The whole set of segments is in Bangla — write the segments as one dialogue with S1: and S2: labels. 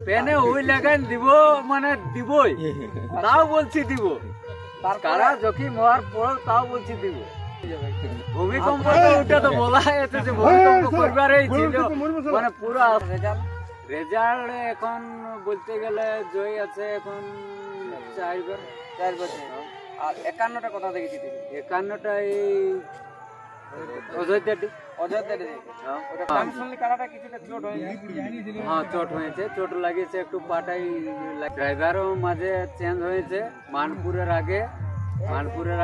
S1: পেনে ওই লাগান দিব মানে দিবই, তাও বলছি দিব। কারা জখম হওয়ার পর তাও বলছি দিব। ভূমিকম্প ওটা তো বলা হয়েছে যে ভূমিকম্প করবারই ছিল, মানে পুরো রেজাল্ট এখন বলতে গেলে জয় আছে এখন 4 বছর।
S2: আর 51টা কথা দেখেছি,
S1: 51টা এই অযোধ্যাটি।
S2: আমি শুনলি কারাটা কিছুটা চোট হয়েছে।
S1: হ্যাঁ চোট হয়েছে, চোট লাগিয়েছে একটু পাটাই। ড্রাইভারও মাঝে চেঞ্জ হয়েছে মানপুরের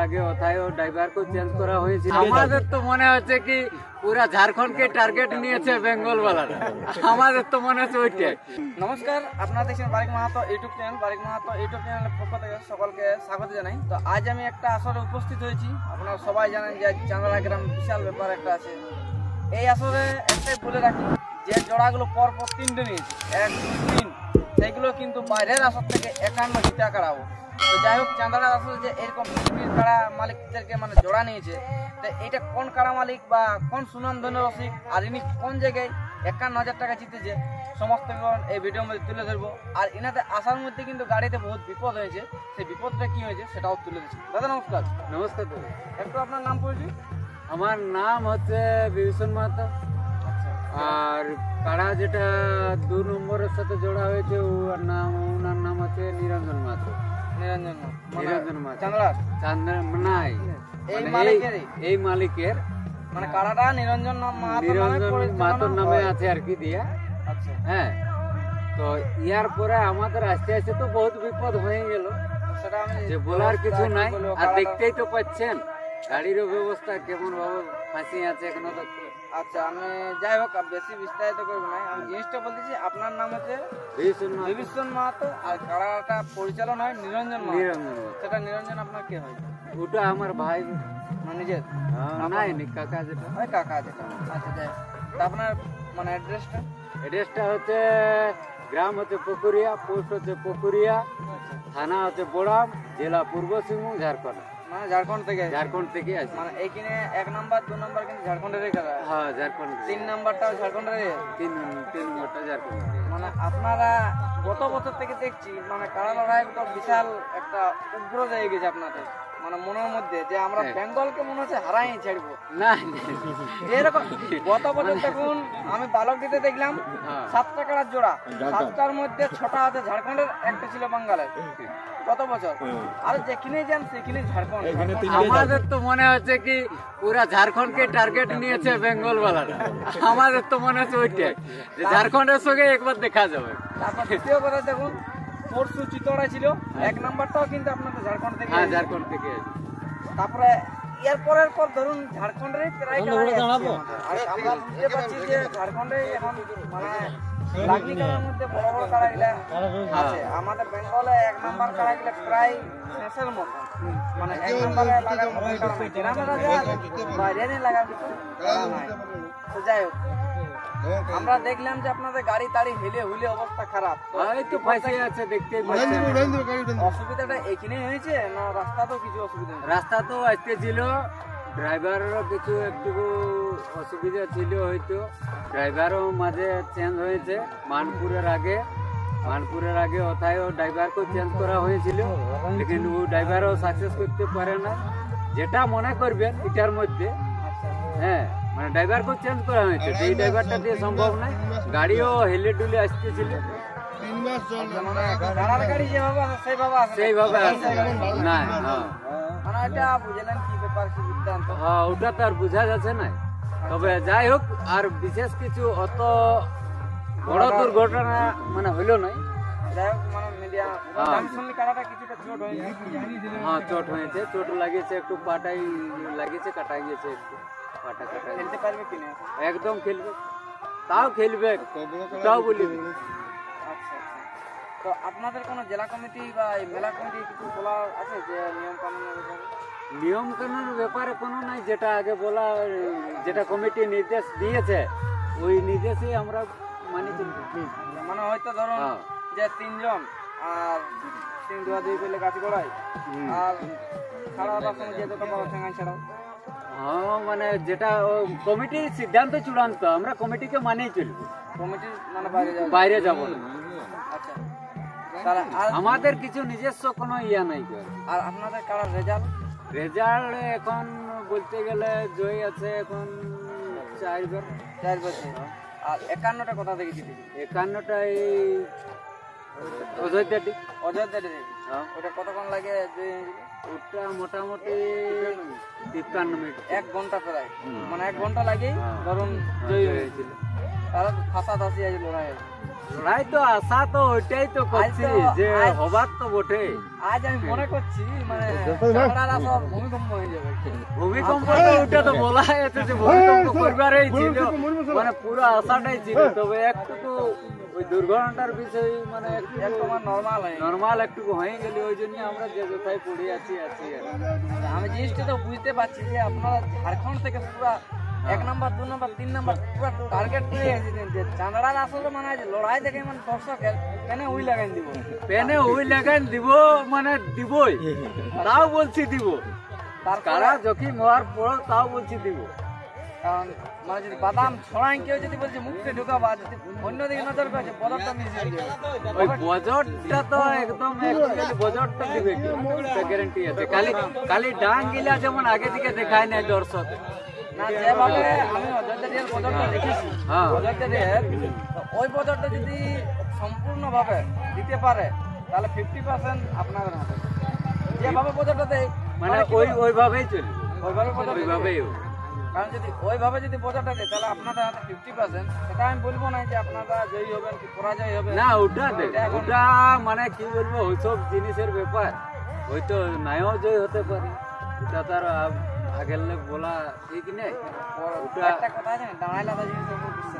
S1: আগে, ওথায়ও ড্রাইভারকে চেঞ্জ করা হয়েছে। আমাদের তো মনে হচ্ছে কি পুরা ঝাড়খণ্ডকে টার্গেট নিয়েছে বেঙ্গল বালারা, আমাদের তো মনে হচ্ছে ওইটাই।
S2: নমস্কার, আপনারা দেখছেন বারিক মাহাতো ইউটিউব চ্যানেল। বারিক মাহাতো ইউটিউব চ্যানেলের পক্ষ থেকে সকলকে স্বাগত জানাই। তো আজ আমি একটা আসরে উপস্থিত হয়েছি। আপনারা সবাই জানেন যে চাঁদড়া গ্রাম বিশাল ব্যাপার একটা আছে। এই আসরে একটাই বলে রাখি, যে জোড়াগুলো পরপর 3টে নিয়েছে 1, 2, 3, সেইগুলো কিন্তু বাইরের আসর থেকে 51 জিতা কাড়াবো। তো যাই হোক, চাঁদড়া আসলে যে এরকম পৃথিবীর কাড়া মালিকদেরকে মানে জোড়া নিয়েছে, তো এটা কোন কাড়া মালিক বা কোন সুনন্দন রসিক, আর ইনি কোন জায়গায় 51,000 টাকা জিতেছে, সমস্ত বিবরণ এই ভিডিওর মধ্যে তুলে ধরবো। আর ইনাদের আসার মধ্যে কিন্তু গাড়িতে বহুত বিপদ হয়েছে, সেই বিপদটা কি হয়েছে সেটাও তুলে দিচ্ছি। দাদা নমস্কার।
S1: নমস্কার দাদা।
S2: একটু আপনার নাম পরিচয়।
S1: আমার নাম হচ্ছে বিভীষণ মাহাতো। আর কাড়া যেটা 2 নম্বরের সাথে জোড়া হয়েছে ওনার নাম হচ্ছে নিরঞ্জন মাহাতো। নিরঞ্জন মাহাতো নাই, এই মালিকের
S2: মানে কাড়াটা নিরঞ্জন
S1: মাহাতোর নামে আছে আর কি দিয়া। হ্যাঁ, তো ইয়ার পরে আমাদের আস্তে আস্তে তো বহুত বিপদ হয়ে গেল, সেটা যে বলার কিছু নাই। আর দেখতেই তো পাচ্ছেন গাড়িরও ব্যবস্থা কেমন ভাবে ফাঁসি আছে এখনো তো।
S2: আচ্ছা, আমি যাই হোক বেশি বিস্তারিত করবো না। আমি জিনিসটা বলতেছি, আপনার নাম হচ্ছে বিভীষণ মাহাতো আর কাড়াটা পরিচালনা হয় নিরঞ্জন মাহাতো। সেটা নিরঞ্জন আপনার কে হয়?
S1: ওটা আমার ভাই,
S2: মানে নিজের
S1: নাই কাকা যেটা।
S2: কাকা যেটা। আচ্ছা, যাই হোক, আপনার মানে অ্যাড্রেসটা
S1: হচ্ছে গ্রাম হচ্ছে পুকুরিয়া, পোস্ট হচ্ছে পুকুরিয়া, থানা হচ্ছে বোড়াম, জেলা পূর্ব সিংভূম, ঝাড়খণ্ড।
S2: মানে ঝাড়খণ্ড থেকে
S1: আছে।
S2: মানে এইখানে 1 নাম্বার 2 নাম্বার কিন্তু ঝাড়খণ্ডেরই খেলা।
S1: হ্যাঁ, ঝাড়খণ্ড।
S2: 3 নাম্বারটাও ঝাড়খণ্ডেরই।
S1: 3 নম্বরটা ঝাড়খণ্ড।
S2: মানে আপনারা গত বছর থেকে দেখছি মানে কাড়া লড়াই তো বিশাল একটা উগ্র হয়ে গেছে আপনাদের মানে মনের মধ্যে, যে আমরা বেঙ্গলকে মনে হচ্ছে হারাই ছাড়বো না। যেরকম গত বছর দেখুন আমি বালক দিতে দেখলাম 7টা কাড়ার জোড়া, 7টার মধ্যে 6টা আছে ঝাড়খণ্ডের, একটা ছিল বাঙ্গালের গত বছর। আর যেখানে যান সেখানে ঝাড়খণ্ড।
S1: আমাদের তো মনে হচ্ছে কি পুরা ঝাড়খণ্ডকে টার্গেট নিয়েছে বেঙ্গল বালারা, আমাদের তো মনে হচ্ছে ওইটাই, যে ঝাড়খণ্ডের সঙ্গে একবার দেখা যাবে।
S2: তারপর দ্বিতীয় কথা দেখুন, পরশু চিতড়া ছিল 1 নাম্বারটাও কিন্তু আপনাদের ঝাড়খণ্ড থেকে।
S1: হ্যাঁ, ঝাড়খণ্ড থেকে।
S2: তারপরে এর পরের পর ধরুন ঝাড়খণ্ডের প্রায় আর আমরা বুঝতে পারছি যে ঝাড়খণ্ডে এখন মানে লাগনি কাড়ার মধ্যে বড় বড় কাড়াগুলা আছে। আমাদের বেঙ্গলে 1 নাম্বার কাড়াগুলা প্রায় শেষের মতো, মানে 1 নাম্বারে লাগার মতো কাড়া নাই, গ্রামে বাইরে নিয়ে লাগার মতো কাড়া নাই। তো যাই হোক, আমরা দেখলাম যে আপনাদের গাড়ি তাড়ি হেলে হুলে অবস্থা খারাপ।
S1: তো ফাঁসি আছে, দেখতেই পাচ্ছেন।
S2: অসুবিধাটা এখানে হয়েছে না রাস্তাতেও কিছু অসুবিধা?
S1: রাস্তা তো আসতে ছিল, ড্রাইভারেরও কিছু একটু অসুবিধা ছিল হয়তো। ড্রাইভারও মাঝে চেঞ্জ হয়েছে মানপুরের আগে ওথায়ও ড্রাইভারকে চেঞ্জ করা হয়েছিল, কিন্তু ও ড্রাইভারও সাকসেস করতে পারে না। যেটা মনে করবেন এটার মধ্যে, হ্যাঁ মানে ড্রাইভারকে চেঞ্জ করা হয়েছে, এই ড্রাইভারটা দিয়ে সম্ভব নয়। গাড়িও হেলে ডুলে আসতেছিল, সেইভাবে না। হ্যাঁ, ওটা তো আর বোঝা যাচ্ছে না। তবে যাই হোক, আর বিশেষ কিছু অত বড় দুর্ঘটনা মানে হইলো নাই। হ্যাঁ, চোট হয়েছে, চোট লাগিয়েছে একটু, পাটাই লাগিয়েছে, কাটা গিয়েছে একটু, পাটা কাটা।
S2: খেলতে পারবে কিনা?
S1: একদম খেলবে, তাও খেলবে, তাও বলি।
S2: আচ্ছা, তো আপনাদের কোনো জেলা কমিটি বা মেলা কমিটি কিছু বলা আছে যে নিয়ম কানুনের
S1: ব্যাপারে কোনো নাই, যেটা আগে বলা, যেটা কমিটি নির্দেশ দিয়েছে ওই নির্দেশে আমরা মানি চলছি।
S2: মানে হয়তো ধরুন যে 3 জন আর 3 2 পেলে গাছ গড়াই আর ছাড়া সময় যেতে তো বড় ঠেঙ্গাই ছাড়াও।
S1: হ্যাঁ, মানে যেটা কমিটির সিদ্ধান্ত চূড়ান্ত, আমরা কমিটিকে মানেই চলবো,
S2: কমিটি মানে বাইরে
S1: যাব না।
S2: তাহলে আর
S1: আমাদের কিছু নিজস্ব কোনো ইয়া নাই।
S2: আর আপনাদের কারা রেজাল্ট?
S1: রেজাল্ট এখন বলতে গেলে জয় আছে এখন 4
S2: বছর। আর 51টা কথা দেখেছি।
S1: 51টা এই অযোধ্যাটি।
S2: অযোধ্যাটি
S1: হ্যাঁ।
S2: ওটা কতক্ষণ লাগে?
S1: ওটা মোটামুটি 53 মিনিট,
S2: 1 ঘন্টা প্রায়। মানে 1 ঘন্টা লাগে ধরুন
S1: হ্যাঁ,
S2: জয়ী
S1: জয়
S2: হয়েছিল।
S1: হয়েছিল।
S2: তারা ফাঁসাফাঁসি আছে লড়াই।
S1: লড়াই তো আশা তো ওইটাই তো করছি যে হবার তো বটে।
S2: আজ আমি মনে করছি মানে ঝগড়াটা সব ভূমিকম্প হয়ে যাবে।
S1: ভূমিকম্প তো ওটা তো বলা হয়েছে যে ভূমিকম্প করবারই ছিল, মানে পুরো আশাটাই ছিল। তবে একটু তো ওই দুর্ঘটনাটার বিষয় মানে একটু নর্মাল একটু হয়ে গেলে ওই জন্য আমরা যে কোথায় পড়ে আছি আর কি।
S2: আমি জিনিসটা তো বুঝতে পারছি যে আপনারা ঝাড়খণ্ড থেকে পুরো 1 নম্বর 2 নম্বর 3 নম্বর পুরো টার্গেট নিয়ে এসেছেন যে চাঁদড়ার আসলে মানে লড়াই দেখে মানে দর্শকের পেনে উই লাগাই দিব,
S1: পেনে উই লাগাই দিব, মানে দিবই, তাও বলছি দিব। তারা জখম হওয়ার পর তাও বলছি দিব।
S2: কারণ মানে যদি বাদাম ছড়াই কেউ যদি বলছে মুখে ঢুকাবা, যদি অন্যদিকে নজর করেছে বদরটা মিশিয়ে দিবে।
S1: ওই বজরটা তো একদম বজরটা দিবে গ্যারান্টি আছে। খালি ডাং গিলা যেমন আগে দিকে দেখায় নাই দর্শক
S2: না, যেভাবে আমি অযোধ্যার বদরটা দেখেছি, অযোধ্যার ওই বদরটা যদি সম্পূর্ণভাবে দিতে পারে তাহলে 50% আপনাদের হাতে। যেভাবে বদরটা দেয়
S1: মানে ওইভাবেই চলবে, ওইভাবেই।
S2: কারণ যদি ওইভাবে যদি বজারটা দেয় তাহলে আপনাদের হাতে 50%। সেটা আমি বলবো না যে আপনারা জয়ী হবেন কি পরাজয় হবে
S1: না, ওটা মানে কি বলবো, ওইসব জিনিসের ব্যাপার। হয়তো নাইও জয় হতে পারে, ওটা তার আগের লোক বলা ঠিক নেই। ওটা
S2: একটা কথা আছে না, দাঁড়াইলে আলাদা জিনিস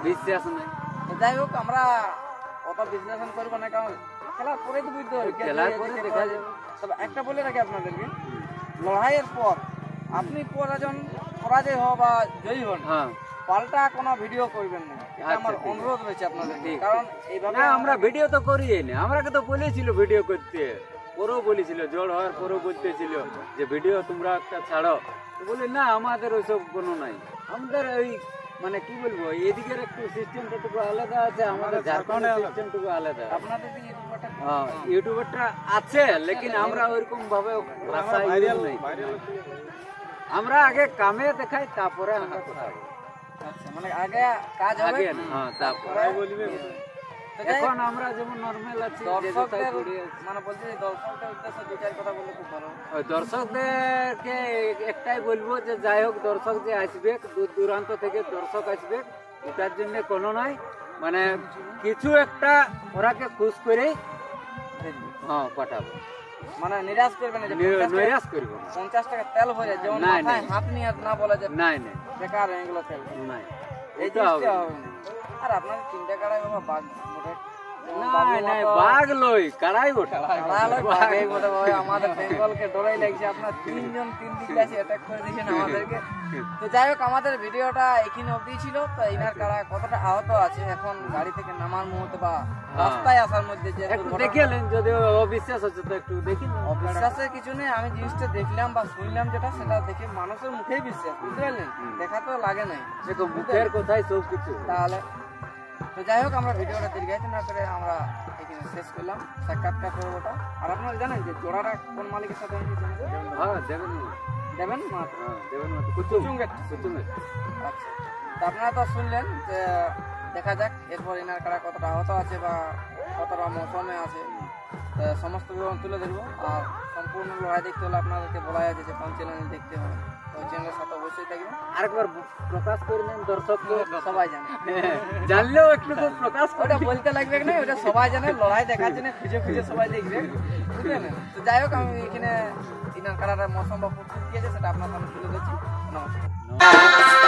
S1: বিশ্বাস নাই।
S2: তো যাই হোক, আমরা অত বিশ্লেষণ করবো না, কারণ খেলার পরে তো বুঝতে হবে,
S1: খেলার পরে দেখা যাবে।
S2: তবে একটা বলে রাখি আপনাদেরকে, লড়াইয়ের পর আপনি পরাজয় হওয়া বা জয়ী হন, পাল্টা কোনো ভিডিও করবেন না, এটা আমার অনুরোধ রয়েছে আপনাদের। কারণ এইভাবে
S1: আমরা ভিডিও তো করি না, আমরাকে তো বলেছিল ভিডিও করতে, পরেও বলেছিল, জড় হওয়ার পরেও বলতেছিল যে ভিডিও তোমরা একটা ছাড়ো। বলি না, আমাদের ওইসব কোনো নাই। আমাদের ওই মানে কি বলবো, এদিকের একটু সিস্টেমটা একটু আলাদা আছে, আমাদের ঝাড়খণ্ডের সিস্টেমটুকু আলাদা।
S2: আপনাদের
S1: ইউটিউবারটা আছে, লেকিন আমরা ওইরকম ভাবে আমরা আগে কামে দেখাই, তারপরে আমরা কথা বলি।
S2: আচ্ছা, মানে আগে কাজ হবে,
S1: তারপরে বলবে। এখন আমরা যেমন নরমাল আছি,
S2: দর্শকদের মানে বলছি দর্শকদের উদ্দেশ্যে 2-4 কথা বললে খুব ভালো।
S1: ওই দর্শকদেরকে একটাই বলবো যে যাই হোক, দর্শক যে আসবে, দূর দূরান্ত থেকে দর্শক আসবে, এটার জন্য কোনো নয়, মানে কিছু একটা ওরাকে খুশ করে পাঠাবো।
S2: মানে নিরাশ করবে না,
S1: নিরাশ করবো।
S2: 50 টাকা তেল ভরে যেমন মাথায় হাত নিয়ে না বলে যে
S1: নাই
S2: বেকার এগুলো তেল
S1: নাই,
S2: এই জিনিসটা হবে না। আর আপনাদের 3টা কাড়াই বাবা বাঘ
S1: বাঘ লই কাড়াই ওঠা
S2: আমাদের বেঙ্গলকে ডরাই লাগছে। আপনার 3 জন 3 দিকে আছে অ্যাটাক করে দিয়েছেন আমাদেরকে। তো যাই হোক, আমাদের ভিডিওটা এখানে অবধি ছিল। তো ইনার কারা কতটা আহত আছে এখন গাড়ি থেকে নামার মুহূর্তে বা রাস্তায় আসার মধ্যে যে
S1: দেখলেন, যদি অবিশ্বাস হচ্ছে তো একটু দেখি।
S2: অবিশ্বাসের কিছু নেই, আমি জিনিসটা দেখলাম বা শুনলাম যেটা, সেটা দেখে মানুষের মুখেই বিশ্বাস, বুঝতে পারলেন? দেখা তো লাগে নাই,
S1: দেখো মুখের কথাই সব কিছু।
S2: তাহলে তো যাই হোক, আমরা ভিডিওটা দীর্ঘায়িত না করে আমরা এখানে শেষ করলাম সাক্ষাৎকার পর্বটা। আর আপনারা জানেন যে জোড়াটা কোন মালিকের সাথে হয়েছে? দেবেন মাত্র। আচ্ছা, তো আপনারা তো শুনলেন যে দেখা যাক এরপর ইনার কারা কতটা আহত আছে বা কতটা মৌসুমে আছে, সমস্ত বিবরণ তুলে ধরবো। আর সম্পূর্ণ লড়াই দেখতে হলে আপনাদেরকে বলা আছে যে কোন চ্যানেল দেখতে হবে, ওই চ্যানেলের সাথে অবশ্যই থাকবেন।
S1: আরেকবার প্রকাশ করে দেন, দর্শক
S2: সবাই জানে,
S1: জানলেও একটু প্রকাশ
S2: ওটা বলতে লাগবে না, ওটা সবাই জানে। লড়াই দেখার জন্য খুঁজে খুঁজে সবাই দেখবে, বুঝলেন? তো যাই হোক, আমি এখানে ইনার কারাটা মৌসুম বা প্রস্তুত দিয়েছে সেটা আপনার সামনে তুলে দিচ্ছি। নমস্কার।